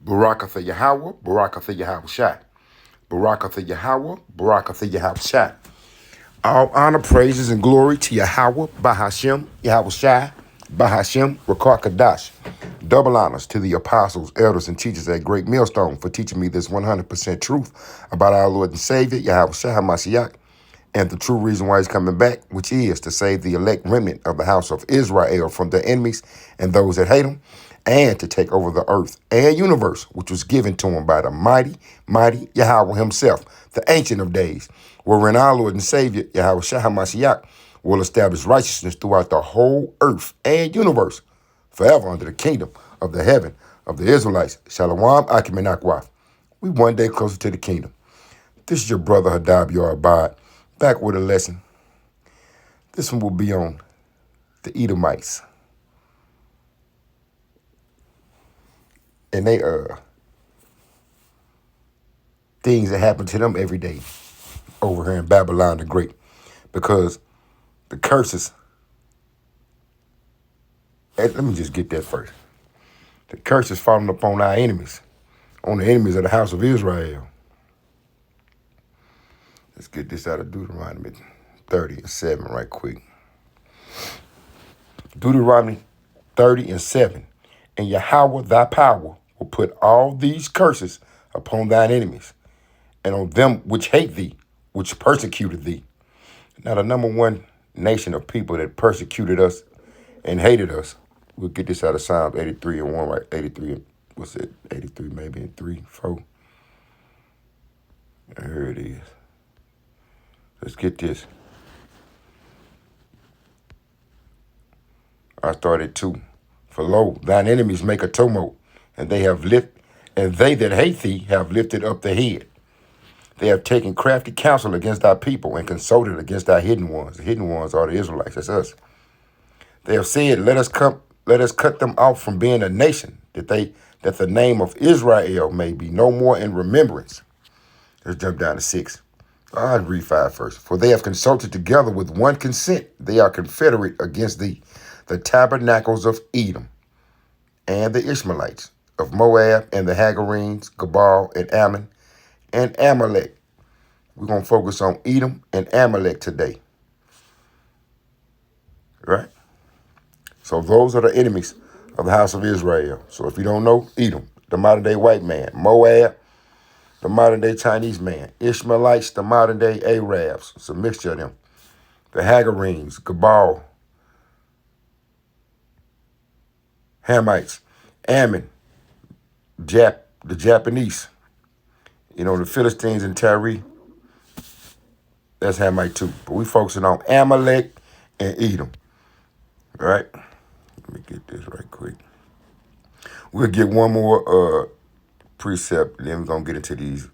Barakatha Yahweh, Barakatha Yahweh Shai. Barakatha Yahweh, Barakatha Yahweh Shai. All honor, praises, and glory to Yahweh, Bahashem, Yahweh Shai, Bahashem, Rakar Kadash. Double honors to the apostles, elders, and teachers at Great Millstone for teaching me this 100% truth about our Lord and Savior, Yahweh Shai HaMashiach, and the true reason why he's coming back, which is to save the elect remnant of the house of Israel from their enemies and those that hate them, and to take over the earth and universe, which was given to him by the mighty, mighty Yahweh himself, the Ancient of Days, wherein our Lord and Savior, Yahweh Shai HaMashiach, will establish righteousness throughout the whole earth and universe, forever under the kingdom of the heaven of the Israelites. Shalom, Akim and Akwaf. We one day closer to the kingdom. This is your brother Hadab Yarabad, back with a lesson. This one will be on the Edomites. And they things that happen to them every day over here in Babylon the Great. Because the curses, let me just get that first. The curses falling upon our enemies, on the enemies of the house of Israel. Let's get this out of Deuteronomy 30:7 right quick. Deuteronomy 30:7. And Yahweh thy power will put all these curses upon thine enemies, and on them which hate thee, which persecuted thee. Now the number one nation of people that persecuted us and hated us, we'll get this out of Psalms 83:1, right? 83, what's it? 83 maybe in 3, 4. Here it is. Let's get this. I started 2. For lo, thine enemies make a tumult, and they that hate thee have lifted up the head. They have taken crafty counsel against thy people and consulted against thy hidden ones. The hidden ones are the Israelites, that's us. They have said, let us cut them off from being a nation, that the name of Israel may be no more in remembrance. Let's jump down to 6. I'll read 5 first. For they have consulted together with one consent. They are confederate against thee, the tabernacles of Edom, and the Ishmaelites of Moab, and the Hagarenes, Gebal, and Ammon, and Amalek. We're going to focus on Edom and Amalek today. Right? So those are the enemies of the house of Israel. So if you don't know, Edom, the modern day white man. Moab, the modern day Chinese man. Ishmaelites, the modern day Arabs. It's a mixture of them. The Hagarenes, Gebal, Hamites, Ammon, the Japanese. You know, the Philistines and Tyre, that's Hamite too. But we focusing on Amalek and Edom. All right? Let me get this right quick. We'll get one more precept, and then we're going to get into these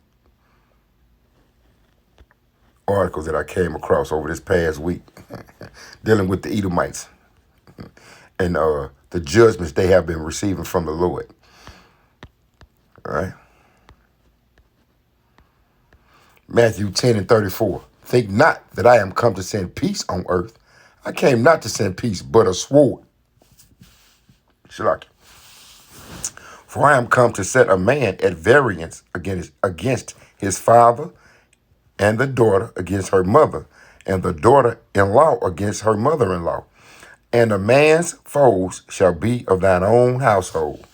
articles that I came across over this past week dealing with the Edomites and the judgments they have been receiving from the Lord. All right? Matthew 10:34. Think not that I am come to send peace on earth. I came not to send peace, but a sword. Shalaki. For I am come to set a man at variance against his father, and the daughter against her mother, and the daughter-in-law against her mother-in-law. And a man's foes shall be of thine own household.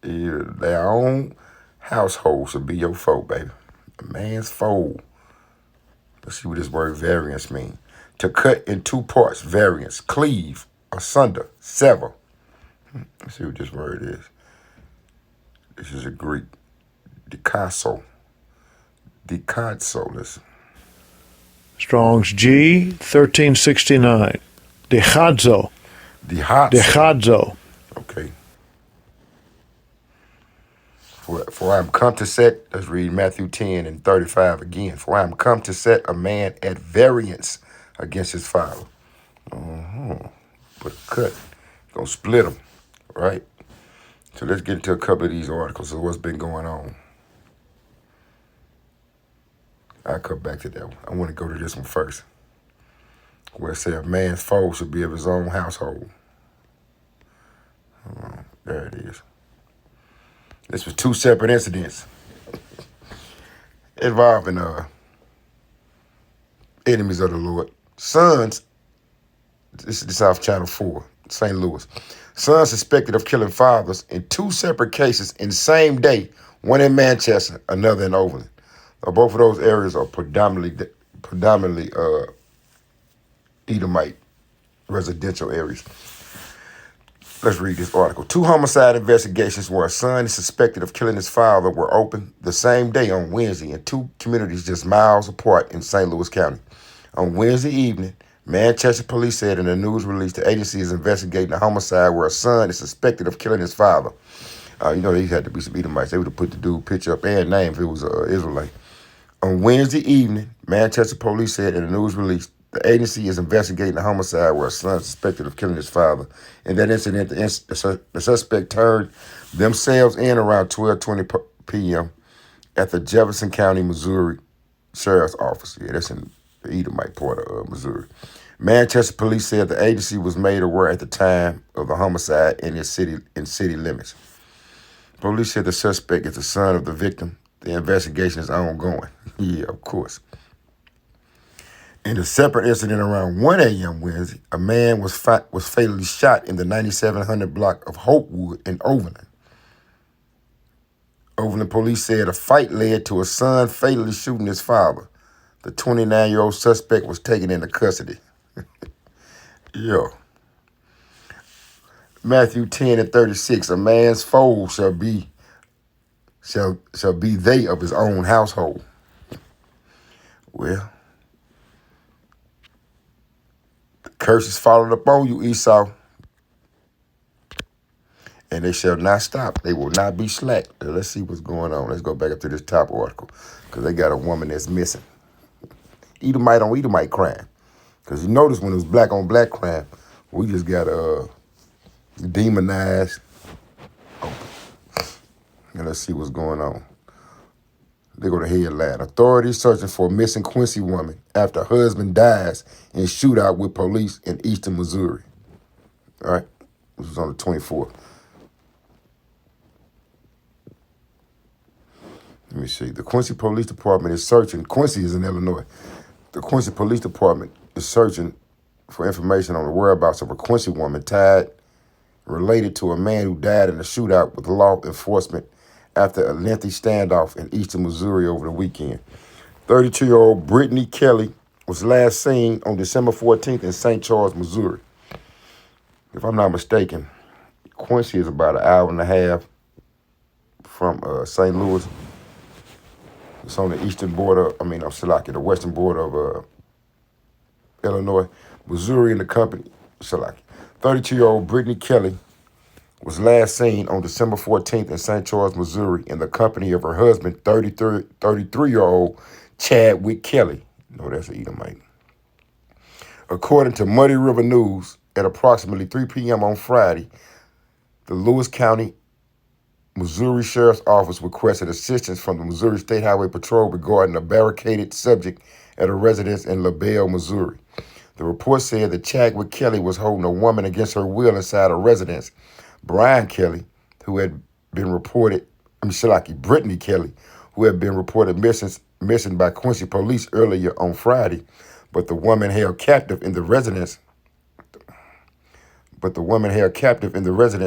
Their own household should be your foe, baby. A man's foe. Let's see what this word variance means. To cut in 2 parts, variance. Cleave, asunder, sever. Let's see what this word is. This is a Greek. Dikaso. Listen. Strong's G 1369. Dechadzo. Okay. For I am come to set, let's read Matthew 10:35 again. For I am come to set a man at variance against his father. Put a cut. Gonna split him. Right? So let's get into a couple of these articles of what's been going on. I'll come back to that one. I want to go to this one first, where it says a man's foe should be of his own household. There it is. This was two separate incidents involving enemies of the Lord. Sons, this is the South Channel 4, St. Louis. Sons suspected of killing fathers in two separate cases in the same day, one in Manchester, another in Overland. Both of those areas are predominantly Edomite residential areas. Let's read this article. Two homicide investigations where a son is suspected of killing his father were opened the same day on Wednesday in two communities just miles apart in St. Louis County. On Wednesday evening, Manchester police said in a news release the agency is investigating a homicide where a son is suspected of killing his father. These had to be some Edomites. They would have put the dude picture up and name if it was Israelite. On Wednesday evening, Manchester police said in a news release the agency is investigating a homicide where a son is suspected of killing his father. In that incident, the suspect turned themselves in around 12:20 p.m. at the Jefferson County, Missouri Sheriff's Office. Yeah, that's in the Edomite part of Missouri. Manchester police said the agency was made aware at the time of the homicide in city limits. Police said the suspect is the son of the victim. The investigation is ongoing. Yeah, of course. In a separate incident around 1 a.m. Wednesday, a man was fatally shot in the 9700 block of Hopewood in Overland. Overland police said a fight led to a son fatally shooting his father. The 29-year-old suspect was taken into custody. Yo. Matthew 10:36, a man's foe shall be they of his own household. Well, the curses followed upon you, Esau, and they shall not stop. They will not be slack. Let's see what's going on. Let's go back up to this top article because they got a woman that's missing. Edomite on Edomite crime. Because you notice when it was black on black crime, we just got demonized. And let's see what's going on. They go to headline. Authorities searching for a missing Quincy woman after husband dies in shootout with police in eastern Missouri. All right. This was on the 24th. Let me see. The Quincy Police Department is searching. Quincy is in Illinois. The Quincy Police Department is searching for information on the whereabouts of a Quincy woman related to a man who died in a shootout with law enforcement after a lengthy standoff in eastern Missouri over the weekend. 32-year-old Brittany Kelly was last seen on December 14th in St. Charles, Missouri. If I'm not mistaken, Quincy is about an hour and a half from St. Louis. It's on the eastern border, the western border of Illinois. Missouri and the company, 32-year-old Brittany Kelly was last seen on December 14th in St. Charles, Missouri, in the company of her husband, 33-year-old Chadwick Kelly. No, that's an Edomite. According to Muddy River News, at approximately 3 p.m. on Friday, the Lewis County, Missouri Sheriff's Office requested assistance from the Missouri State Highway Patrol regarding a barricaded subject at a residence in LaBelle, Missouri. The report said that Chadwick Kelly was holding a woman against her will inside a residence. Brian Kelly, who had been reported, Brittany Kelly, who had been reported missing by Quincy police earlier on Friday, but the woman held captive in the residence.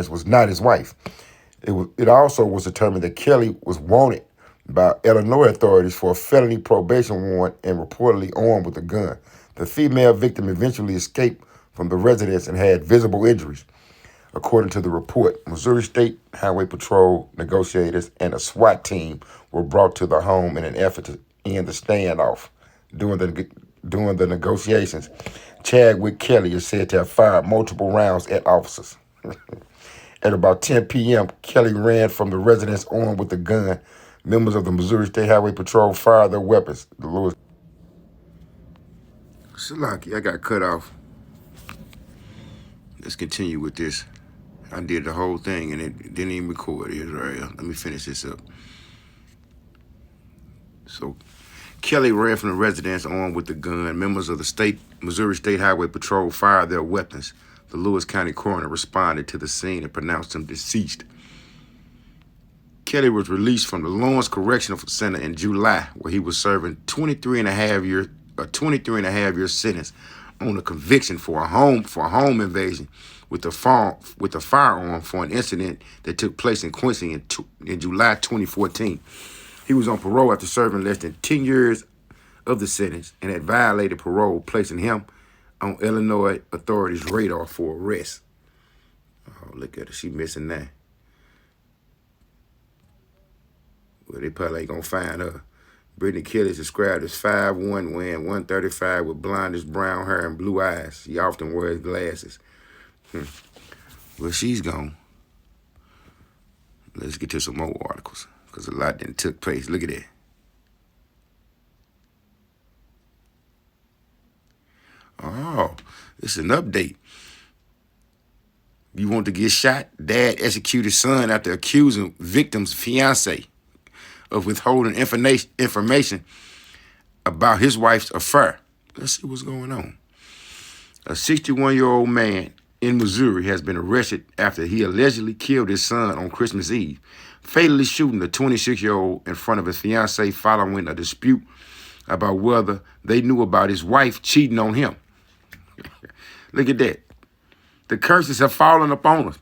Was not his wife. It also was determined that Kelly was wanted by Illinois authorities for a felony probation warrant and reportedly armed with a gun. The female victim eventually escaped from the residence and had visible injuries. According to the report, Missouri State Highway Patrol negotiators and a SWAT team were brought to the home in an effort to end the standoff. During the negotiations, Chadwick Kelly is said to have fired multiple rounds at officers. At about 10 p.m., Kelly ran from the residence armed with a gun. Members of the Missouri State Highway Patrol fired their weapons. The Lewis. Salaki, I got cut off. Let's continue with this. I did the whole thing and it didn't even record Israel. Let me finish this up. So, Kelly ran from the residence armed with the gun. Members of the Missouri State Highway Patrol fired their weapons. The Lewis County coroner responded to the scene and pronounced him deceased. Kelly was released from the Lawrence Correctional Center in July, where he was serving 23 and a half year sentence on a conviction for a home invasion with a firearm for an incident that took place in Quincy in July 2014. He was on parole after serving less than 10 years of the sentence and had violated parole, placing him on Illinois authorities' radar for arrest. Oh, look at her. She missing that. Well, they probably ain't gonna find her. Brittany Kelly is described as 5'1", weighing 135 with blondish brown hair and blue eyes. She often wears glasses. Well, she's gone. Let's get to some more articles, because a lot didn't took place. Look at that. Oh, it's an update. You want to get shot? Dad executed son after accusing victim's fiance of withholding information about his wife's affair. Let's see what's going on. A 61-year-old man in Missouri has been arrested after he allegedly killed his son on Christmas Eve, fatally shooting the 26-year-old in front of his fiancée following a dispute about whether they knew about his wife cheating on him. Look at that. The curses have fallen upon us.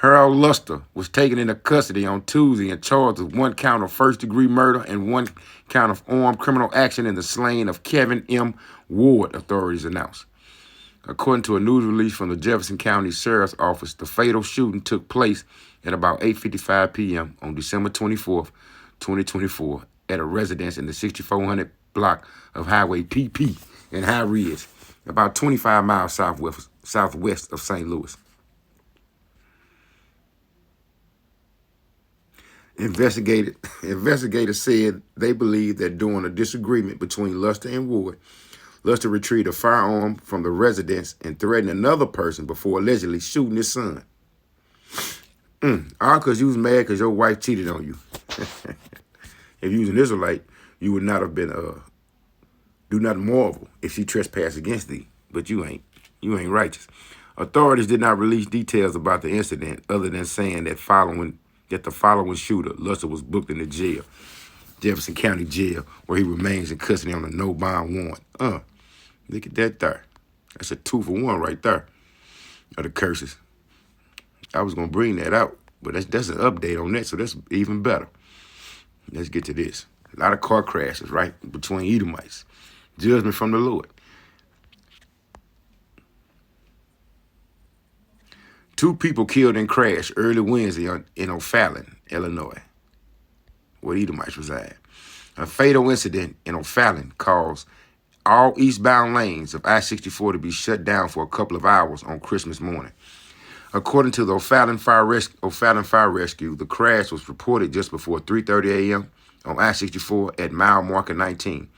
Harold Luster was taken into custody on Tuesday and charged with 1 count of first-degree murder and 1 count of armed criminal action in the slaying of Kevin M. Ward, authorities announced. According to a news release from the Jefferson County Sheriff's Office, the fatal shooting took place at about 8:55 p.m. on December 24th, 2024, at a residence in the 6400 block of Highway PP in High Ridge, about 25 miles southwest of St. Louis. Investigators said they believe that during a disagreement between Luster and Ward, Luster retrieved a firearm from the residence and threatened another person before allegedly shooting his son. All because you was mad because your wife cheated on you. If you was an Israelite, you would not have been do not marvel if she trespassed against thee, but you ain't. You ain't righteous. Authorities did not release details about the incident other than saying that the following shooter, Luster, was booked into jail, Jefferson County Jail, where he remains in custody on a no bond warrant. Look at that there. That's a 2-for-1 right there of the curses. I was going to bring that out, but that's an update on that, so that's even better. Let's get to this. A lot of car crashes, right, between Edomites. Judgment from the Lord. 2 people killed in crash early Wednesday in O'Fallon, Illinois, where Edomites reside. A fatal incident in O'Fallon caused all eastbound lanes of I-64 to be shut down for a couple of hours on Christmas morning. According to the O'Fallon Fire Rescue, the crash was reported just before 3:30 a.m. on I-64 at mile marker 19.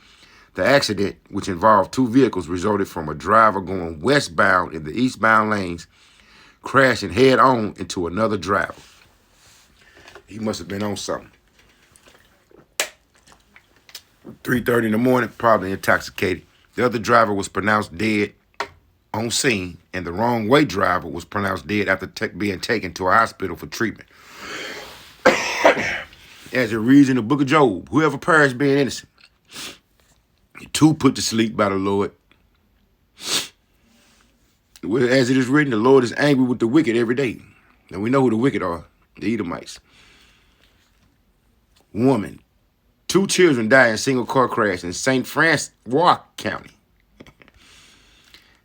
The accident, which involved 2 vehicles, resulted from a driver going westbound in the eastbound lanes crashing head-on into another driver. He must have been on something. 3:30 in the morning, probably intoxicated. The other driver was pronounced dead on scene, and the wrong way driver was pronounced dead after being taken to a hospital for treatment. As it reads in the book of Job, whoever perished being innocent, 2 put to sleep by the Lord. As it is written, the Lord is angry with the wicked every day. And we know who the wicked are, the Edomites. Woman, 2 children died in a single car crash in St. Francois County.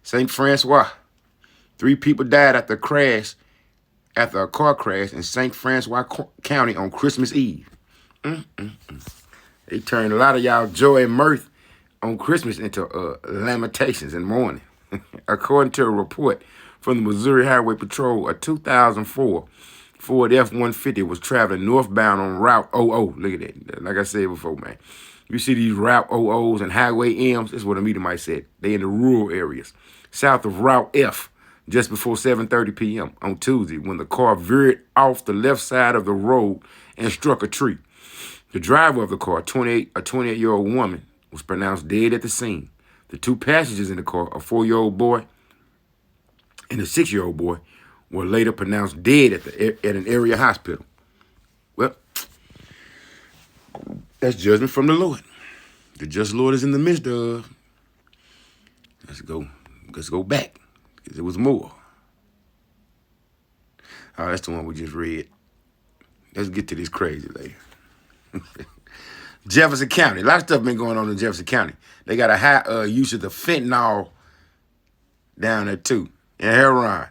St. Francois. 3 people died after a car crash in St. Francois County on Christmas Eve. They turned a lot of y'all joy and mirth on Christmas into lamentations and mourning. According to a report from the Missouri Highway Patrol, a 2004 Ford F-150 was traveling northbound on Route 00. Look at that. Like I said before, man. You see these Route 00s and Highway M's. That's what a Edomite said. They in the rural areas. South of Route F, just before 7:30 p.m. on Tuesday, when the car veered off the left side of the road and struck a tree. The driver of the car, a 28-year-old woman, was pronounced dead at the scene. The 2 passengers in the car, a 4-year-old boy and a 6-year-old boy, were later pronounced dead at an area hospital. Well, That's judgment from the Lord. The just Lord is in the midst of. Let's go back. Because it was more. Oh, that's the one we just read. Let's get to this crazy later. Jefferson County. A lot of stuff been going on in Jefferson County. They got a high usage of fentanyl down there too. And heroin.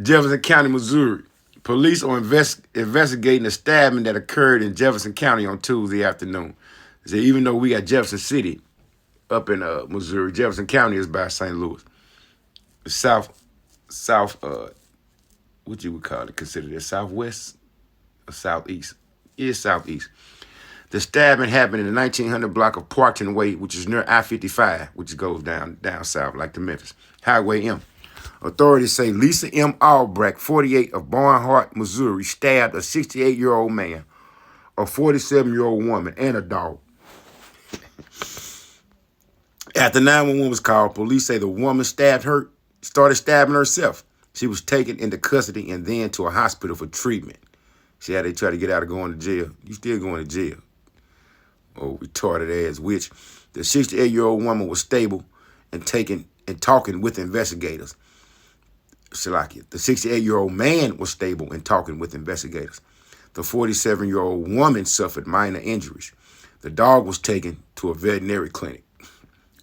Jefferson County, Missouri. Police are investigating a stabbing that occurred in Jefferson County on Tuesday afternoon. So even though we got Jefferson City up in Missouri, Jefferson County is by St. Louis. The south, what you would call it, consider it southwest or southeast? It's southeast. The stabbing happened in the 1900 block of Parkton Way, which is near I-55, which goes down south like to Memphis. Highway M. Authorities say Lisa M. Albrecht, 48, of Barnhart, Missouri, stabbed a 68-year-old man, a 47-year-old woman, and a dog. After 911 was called, police say the woman started stabbing herself. She was taken into custody and then to a hospital for treatment. See how they try to get out of going to jail? You still going to jail. Oh, retarded ass witch. The 68-year-old woman was stable and talking with investigators. Salakia. The 68-year-old man was stable and talking with investigators. The 47-year-old woman suffered minor injuries. The dog was taken to a veterinary clinic.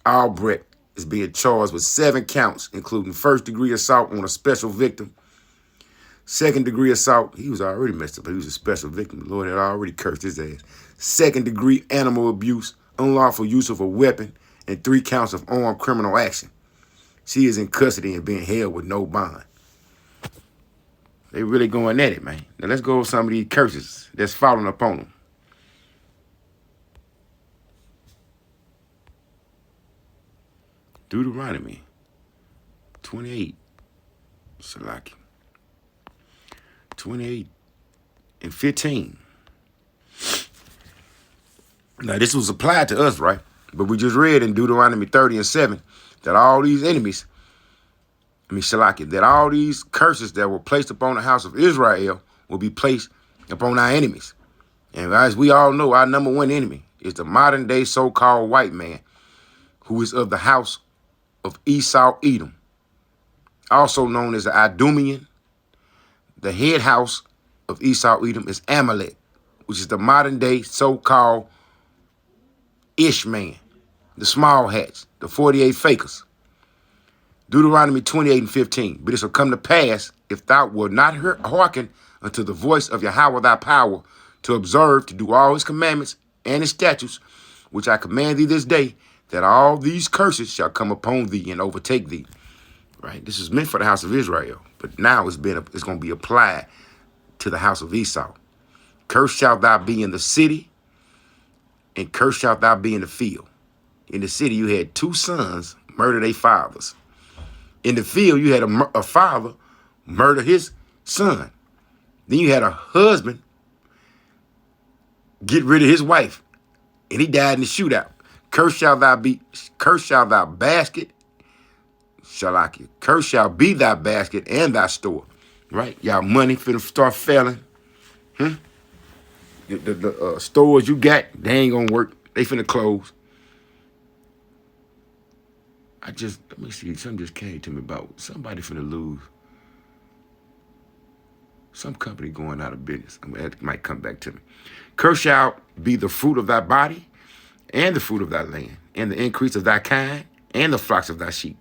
Albrecht is being charged with 7 counts, including first-degree assault on a special victim, second-degree assault. He was already messed up, but he was a special victim. The Lord had already cursed his ass. Second-degree animal abuse, unlawful use of a weapon, and 3 counts of armed criminal action. She is in custody and being held with no bond. They really going at it, man. Now let's go over some of these curses that's falling upon them. Deuteronomy 28, Salaki. 28 and 15. Now this was applied to us, right? But we just read in Deuteronomy 30 and 7 that all these enemies, Salaki, that all these curses that were placed upon the house of Israel will be placed upon our enemies. And as we all know, our number one enemy is the modern day so-called white man, who is of the house of Esau Edom, also known as the Idumean. The head house of Esau Edom is Amalek, which is the modern day so-called Ishman, the small hats, the 48 fakers. Deuteronomy 28 and 15. But it shall come to pass, if thou wilt not hearken unto the voice of Yahweh thy power, to observe, to do all his commandments and his statutes, which I command thee this day, that all these curses shall come upon thee and overtake thee. Right? This is meant for the house of Israel, but now it's going to be applied to the house of Esau. Cursed shalt thou be in the city, and cursed shalt thou be in the field. In the city, you had 2 sons murder their fathers. In the field, you had a father murder his son. Then you had a husband get rid of his wife, and he died in the shootout. Cursed shall thou basket, Shalaki. Cursed shall be thy basket and thy store. Right? Y'all money finna start failing. The stores you got, they ain't gonna work. They finna close. Let me see, something just came to me about somebody finna lose. Some company going out of business. That might come back to me. Cursed shall be the fruit of thy body, and the fruit of thy land, and the increase of thy kind, and the flocks of thy sheep.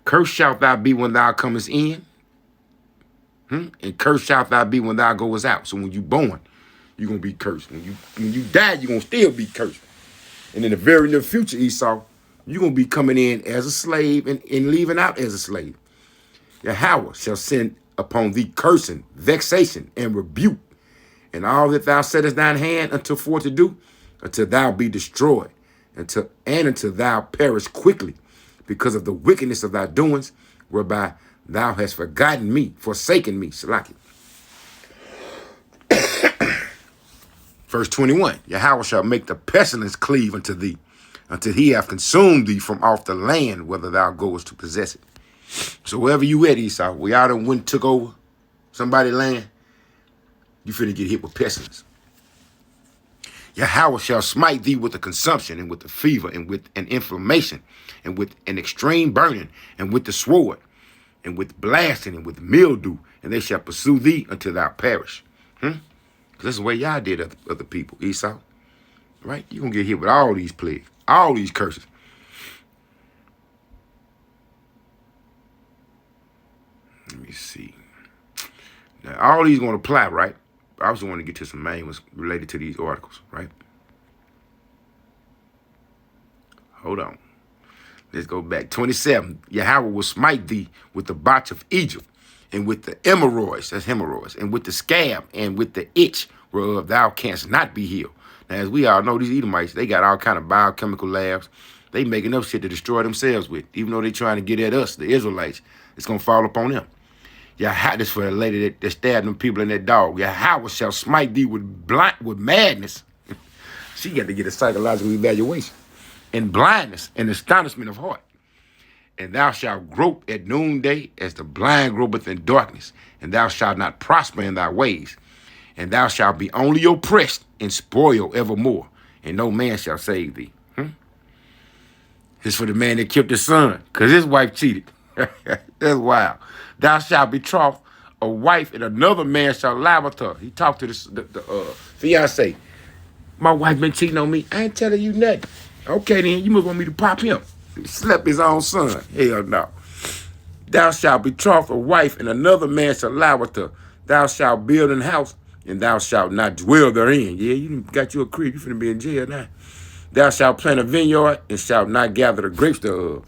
Cursed shalt thou be when thou comest in, and cursed shalt thou be when thou goest out. So when you born, you're going to be cursed. When you die, you're going to still be cursed. And in the very near future, Esau, you're going to be coming in as a slave and leaving out as a slave. Yahweh shall send upon thee cursing, vexation, and rebuke, and all that thou settest thine hand unto for to do, until thou be destroyed, until thou perish quickly, because of the wickedness of thy doings, whereby thou hast forsaken me, Salaki. Verse 21, Yahweh shall make the pestilence cleave unto thee, until he have consumed thee from off the land, whether thou goest to possess it. So wherever you at, Esau, where y'all done took over somebody's land, you finna get hit with pestilence. Yahweh shall smite thee with the consumption, and with the fever, and with an inflammation, and with an extreme burning, and with the sword, and with blasting, and with mildew, and they shall pursue thee until thou perish. Because that's the way y'all did other people, Esau. Right? You're going to get hit with all these plagues, all these curses. Let me see. Now, all these going to apply, right? I also want to get to some main ones related to these articles, right? Hold on. Let's go back. 27. Yahweh will smite thee with the botch of Egypt, and with the hemorrhoids, that's hemorrhoids, and with the scab, and with the itch, whereof thou canst not be healed. Now, as we all know, these Edomites, they got all kind of biochemical labs. They making up shit to destroy themselves with. Even though they trying to get at us, the Israelites, it's going to fall upon them. Yahweh, this for the lady that stabbed them people in that dog. Yahweh shall smite thee with madness. She got to get a psychological evaluation. And blindness and astonishment of heart. And thou shalt grope at noonday as the blind gropeth in darkness. And thou shalt not prosper in thy ways. And thou shalt be only oppressed and spoiled evermore. And no man shall save thee. This for the man that killed his son, because his wife cheated. That's wild. Thou shalt betroth a wife, and another man shall lie with her. He talked to the fiance. My wife been cheating on me. I ain't telling you nothing. Okay, then, you must want me to pop him. He slept his own son. Hell no. Thou shalt betroth a wife, and another man shall lie with her. Thou shalt build an house, and thou shalt not dwell therein. Yeah, you got you a crib. You finna be in jail now. Thou shalt plant a vineyard, and shalt not gather the grapes thereof.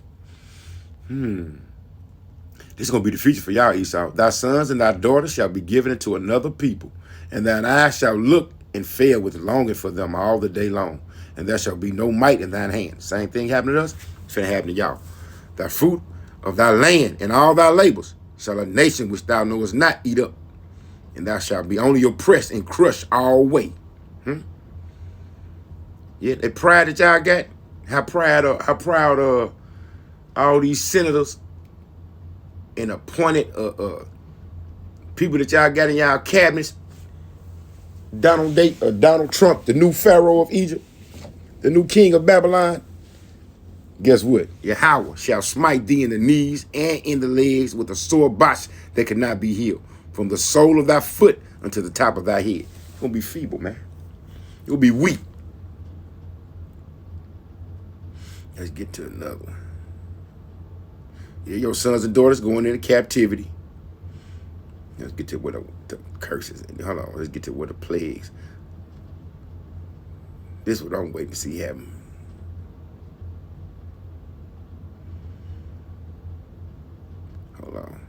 This is going to be the future for y'all, Esau. Thy sons and thy daughters shall be given into another people, and thine eyes shall look and fail with longing for them all the day long. And there shall be no might in thine hand. Same thing happened to us, it's finna happen to y'all. Thy fruit of thy land and all thy labors shall a nation which thou knowest not eat up, and thou shalt be only oppressed and crushed all way. Yeah, that pride that y'all got, how proud all these senators and appointed people that y'all got in y'all cabinets. Donald Trump, the new Pharaoh of Egypt, the new king of Babylon. Guess what? Yahweh shall smite thee in the knees and in the legs with a sore botch that cannot be healed, from the sole of thy foot unto the top of thy head. You're going to be feeble, man. You'll be weak. Let's get to another one. Yeah, your sons and daughters going into captivity. Let's get to what the curses. Hold on, let's get to what the plagues. This is what I'm waiting to see happen. Hold on.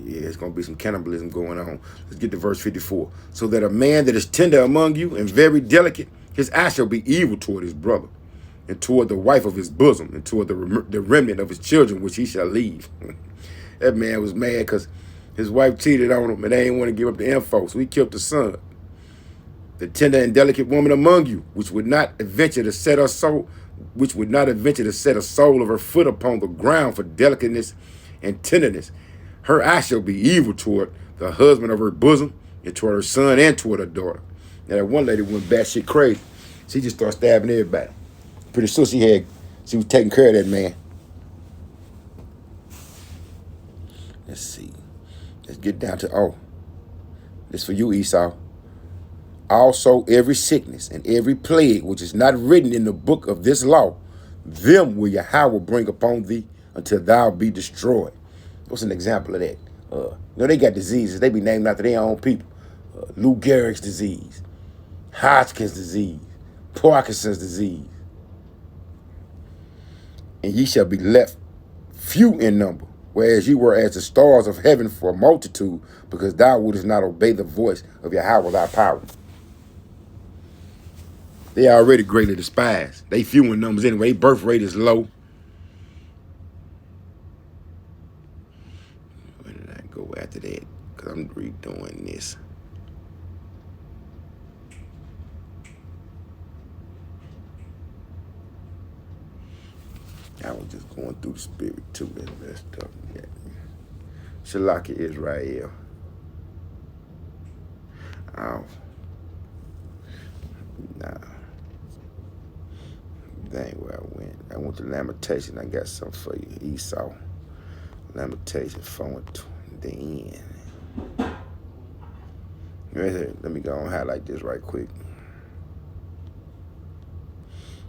Yeah, it's going to be some cannibalism going on. Let's get to verse 54. So that a man that is tender among you and very delicate, his eye shall be evil toward his brother, and toward the wife of his bosom, and toward the remnant of his children, which he shall leave. That man was mad because his wife cheated on him, and they didn't want to give up the info, so he killed the son. The tender and delicate woman among you, which would not venture to set a soul of her foot upon the ground for delicateness and tenderness, her eye shall be evil toward the husband of her bosom, and toward her son, and toward her daughter. Now that one lady went batshit crazy. She just started stabbing everybody. Pretty soon she was taking care of that man. Let's see. Let's get down to, this for you, Esau. Also every sickness and every plague which is not written in the book of this law, them will Yahweh bring upon thee until thou be destroyed. What's an example of that? They got diseases. They be named after their own people. Lou Gehrig's disease, Hodgkin's disease, Parkinson's disease. And ye shall be left few in number, whereas you were as the stars of heaven for a multitude, because thou wouldest not obey the voice of Yahweh thy power. They already greatly despised. They few in numbers anyway. Birth rate is low. Where did I go after that? Because I'm redoing this. I was just going through the spirit too. That's messed up. Yeah. Shalaki Israel. Nah, that ain't where I went. I went to Lamentation. I got something for you. Esau. Lamentation 4 and the end. Let me go and highlight this right quick.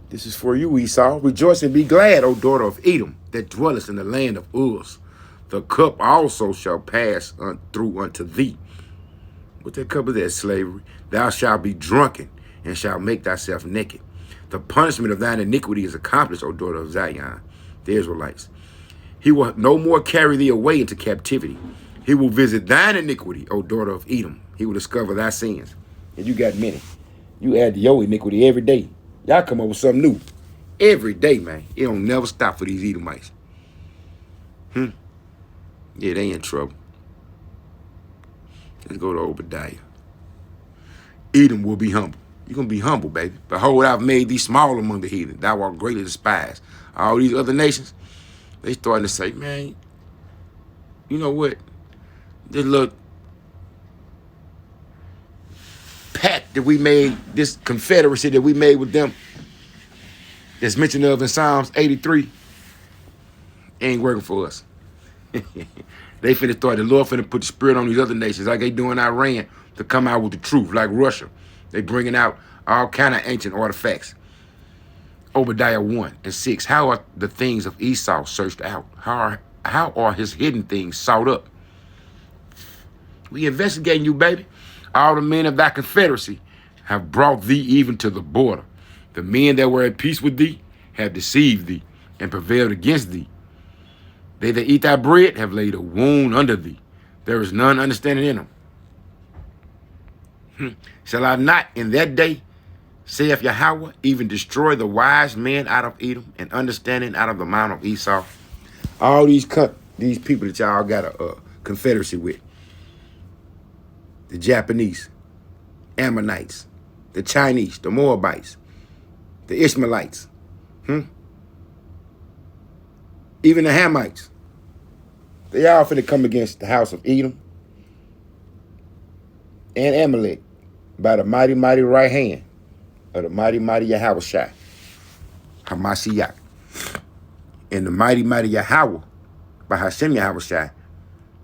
This is for you, Esau. Rejoice and be glad, O daughter of Edom, that dwellest in the land of Uz. The cup also shall pass through unto thee. What that cup is that? Slavery. Thou shalt be drunken and shalt make thyself naked. The punishment of thine iniquity is accomplished, O daughter of Zion, the Israelites. He will no more carry thee away into captivity. He will visit thine iniquity, O daughter of Edom. He will discover thy sins. And you got many. You add to your iniquity every day. Y'all come up with something new. Every day, man. It don't never stop for these Edomites. Yeah, they in trouble. Let's go to Obadiah. Edom will be humble. You're going to be humble, baby. Behold, I've made thee small among the heathen. Thou art greatly despised. All these other nations, they starting to say, man, you know what? This little pact that we made, this confederacy that we made with them, that's mentioned of in Psalms 83, ain't working for us. They finna start, the Lord finna put the spirit on these other nations like they doing Iran to come out with the truth, like Russia. They bringing out all kind of ancient artifacts. Obadiah 1 and 6. How are the things of Esau searched out? How are his hidden things sought up? We investigating you, baby. All the men of thy confederacy have brought thee even to the border. The men that were at peace with thee have deceived thee and prevailed against thee. They that eat thy bread have laid a wound under thee. There is none understanding in them. Shall I not in that day, saith Yahweh, even destroy the wise men out of Edom and understanding out of the mount of Esau? All these people that y'all got a confederacy with. The Japanese, Ammonites, the Chinese, the Moabites, the Ishmaelites, even the Hamites. They all finna come against the house of Edom and Amalek by the mighty, mighty right hand of the mighty, mighty Yahushua, Hamashiach. And the mighty, mighty Yahweh, by Hashem Yahushua,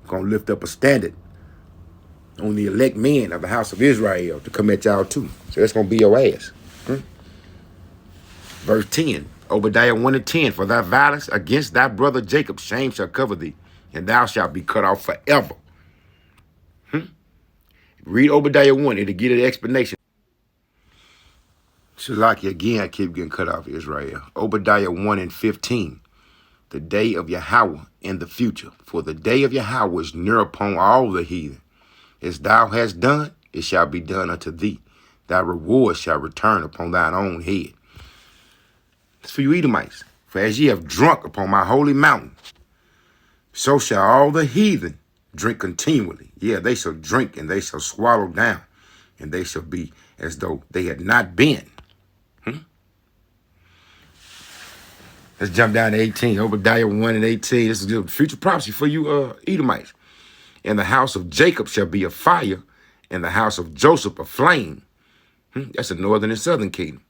gonna lift up a standard on the elect men of the house of Israel to come at y'all too. So that's gonna be your ass. Verse 10, Obadiah 1 and 10, for thy violence against thy brother Jacob, shame shall cover thee, and thou shalt be cut off forever. Read Obadiah 1, it'll get an explanation. Shalaki, again, I keep getting cut off, Israel. Obadiah 1 and 15, the day of Yahweh in the future. For the day of Yahweh is near upon all the heathen. As thou hast done, it shall be done unto thee. Thy reward shall return upon thine own head. It's for you Edomites. For as ye have drunk upon my holy mountain, so shall all the heathen drink continually. Yeah, they shall drink and they shall swallow down, and they shall be as though they had not been. Let's jump down to 18. Obadiah 1 and 18. This is the future prophecy for you Edomites. And the house of Jacob shall be a fire, and the house of Joseph a flame. That's the northern and southern kingdom.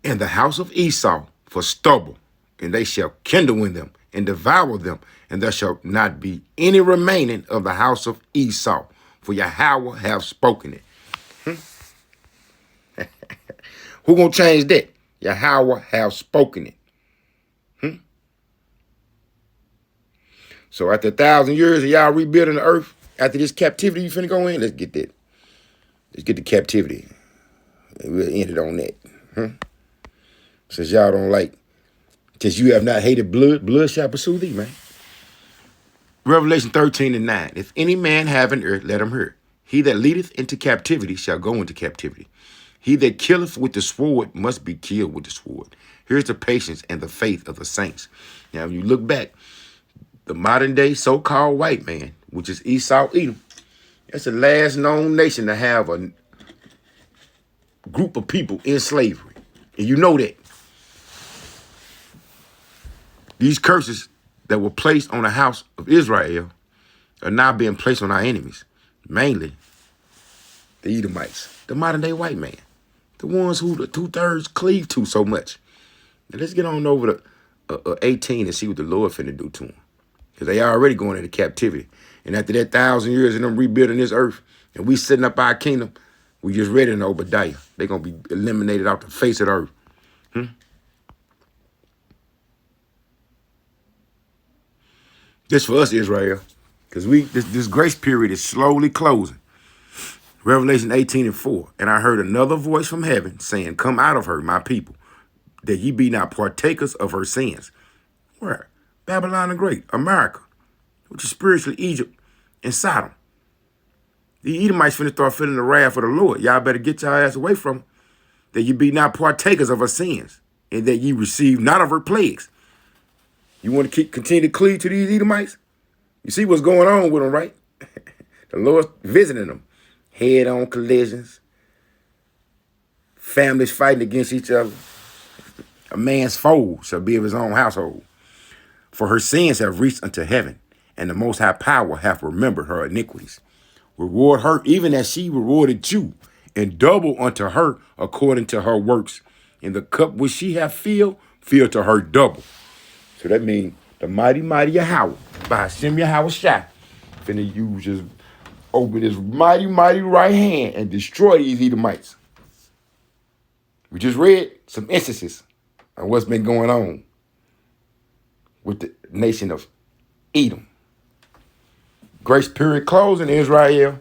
And the house of Esau for stubble, and they shall kindle in them and devour them, and there shall not be any remaining of the house of Esau, for Yahweh have spoken it. Who gonna change that? Yahweh have spoken it. So after 1,000 years of y'all rebuilding the earth, after this captivity you finna go in, let's get that. Let's get the captivity. And we'll end it on that. Since y'all don't like, since you have not hated blood, blood shall pursue thee, man. Revelation 13 and 9. If any man have an ear, let him hear. He that leadeth into captivity shall go into captivity. He that killeth with the sword must be killed with the sword. Here's the patience and the faith of the saints. Now, when you look back, the modern day so-called white man, which is Esau Edom, that's the last known nation to have a group of people in slavery. And you know that. These curses that were placed on the house of Israel are now being placed on our enemies, mainly The Edomites, the modern day white man, the ones who the 2/3 cleave to so much. Now let's get on over to 18 and see what the Lord finna do to them. Because they already going into captivity. And after that 1,000 years of them rebuilding this earth, and we setting up our kingdom, we just read it in Obadiah. They're going to be eliminated off the face of the earth. This for us, Israel. Because this grace period is slowly closing. Revelation 18:4. And I heard another voice from heaven saying, come out of her, my people, that ye be not partakers of her sins. Where? Babylon the Great, America, which is spiritually Egypt and Sodom. The Edomites finna start feeling the wrath of the Lord. Y'all better get your ass away from her, that ye be not partakers of her sins, and that ye receive not of her plagues. You want to continue to cleave to these Edomites? You see what's going on with them, right? The Lord's visiting them. Head-on collisions. Families fighting against each other. A man's foe shall be of his own household. For her sins have reached unto heaven, and the Most High Power hath remembered her iniquities. Reward her even as she rewarded you, and double unto her according to her works. In the cup which she hath filled, fill to her double. So that means the mighty Yahweh, by Hashem Yahweh Shai, finna use just open his mighty right hand and destroy these Edomites. We just read some instances of what's been going on with the nation of Edom. Grace period closing, Israel.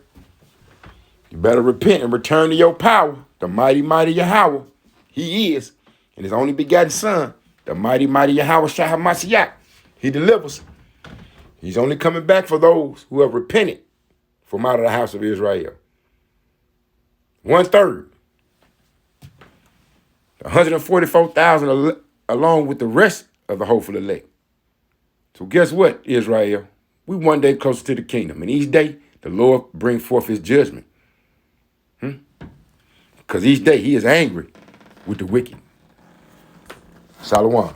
You better repent and return to your power. The mighty Yahweh, he is. And his only begotten son, the mighty Yahweh Shai HaMashiach, he delivers. He's only coming back for those who have repented from out of the house of Israel. 1/3. 144,000 along with the rest of the hopeful elect. So guess what, Israel? We one day closer to the kingdom. And each day, the Lord bring forth his judgment. Because each day he is angry with the wicked. Shalom.